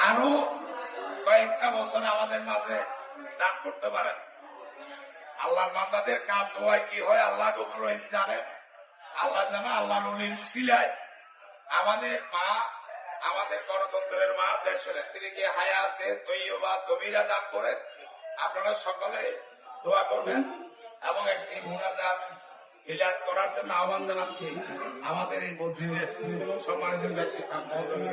আরো কয়েকটা বছর আমাদের মাঝে দান করতে পারেন। আল্লাহর বান্দাদের কাম দোয়ায় কি হয় আল্লাহ গফুর রহিম জানেন, আল্লাহ জানে। আল্লাহ নবীর উসিলায় আমাদের মা, আমাদের গণতন্ত্রের মা, দেশের নেত্রীকে হায়াতে তৈয়বা তবিরা দান করে। আপনারা সকলে দোয়া করবেন এবং একটি মুনাজাত ইলাজ করার জন্য আহ্বান জানাচ্ছি আমাদের এই মসজিদের সম্মানিত ব্যক্তি মহোদয়।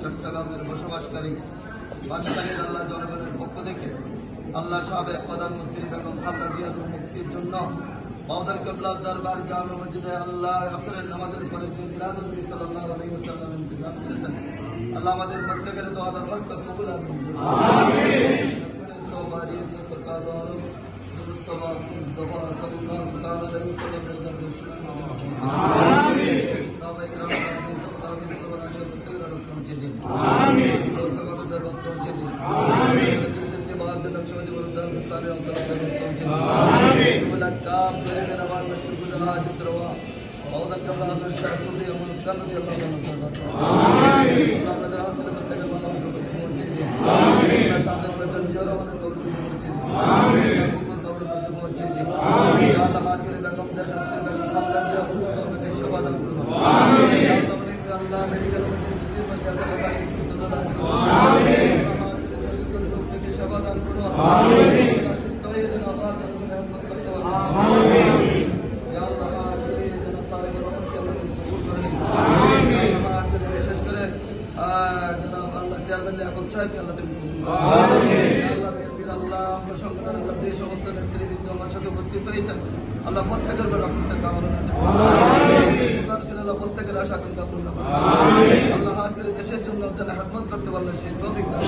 চট্টগ্রামের বসবাসকারী আল্লাহ জনগণের পক্ষ থেকে আল্লাহ সাবেক প্রধানমন্ত্রী বেগম খালেদা জিয়ার মুক্তির জন্য বাউদান কিবলার দরবার জামে মসজিদে আল্লাহ আসরের নামাজের পরে যে মিলাদুন নবী সাল্লাল্লাহু আলাইহি ওয়াসাল্লাম ইন্তজাম করেছেন, আল্লাহ আমাদের প্রত্যেকের দোয়া দরখাস্ত কবুল আর মঞ্জুর করুন। আমিন। সৌভাগ্য সরকার আলম মুস্তাফা মুস্তাফা সাল্লাল্লাহু তাআলা আলাইহি ওয়াসাল্লাম এর দরবারে শুকর আমিন। সবাই গ্রামে মুস্তাফিজ কবর আশা করতে পৌঁছে দিন। আমিন। সবাই দরবার পৌঁছে দিন। আমিন। जिसके बाद में नक्शबंदी बलदार सारे अंतराल में पहुंचे। आमीन। मुलाकात मेरे में नवाज मशहूर गुजरा जित्रवा बहुत कबला में शासुरी अमल कर दिया अल्लाह आमीन। अल्लाह नजर हाथ में बत्ते के मानो को पहुंचे। आमीन। शादी में जंजीरों में कब्र में पहुंचे। आमीन। को कब्र में पहुंचे। आमीन। या अल्लाह के बेगम दर्शन के बेगम खालदा जी सुस्तों में के शवादन करो। आमीन। या अल्लाह मेडिकल में जिससे में कैसे लगा कि सुस्त दान करो। आमीन। সুস্থ হয়ে যেন আবার মেহনত করতে পারে। বিশেষ করে জনাব আল্লাহ চেয়ারম্যান ইয়াকুব সাহেবকে আল্লাহ তুমি আল্লাহ বিএনপির আল্লাহ সংগঠন আল্লাহ যে সমস্ত নেতৃবৃন্দ আমার সাথে উপস্থিত হয়েছেন আল্লাহ প্রত্যেকের রহমতের কামনা আল্লাহ প্রত্যেকের আশা আকাঙ্ক্ষা পূর্ণ আল্লাহ হাত করে দেশের জন্য যেন খেদমত করতে পারলেন সেই তৌফিক দান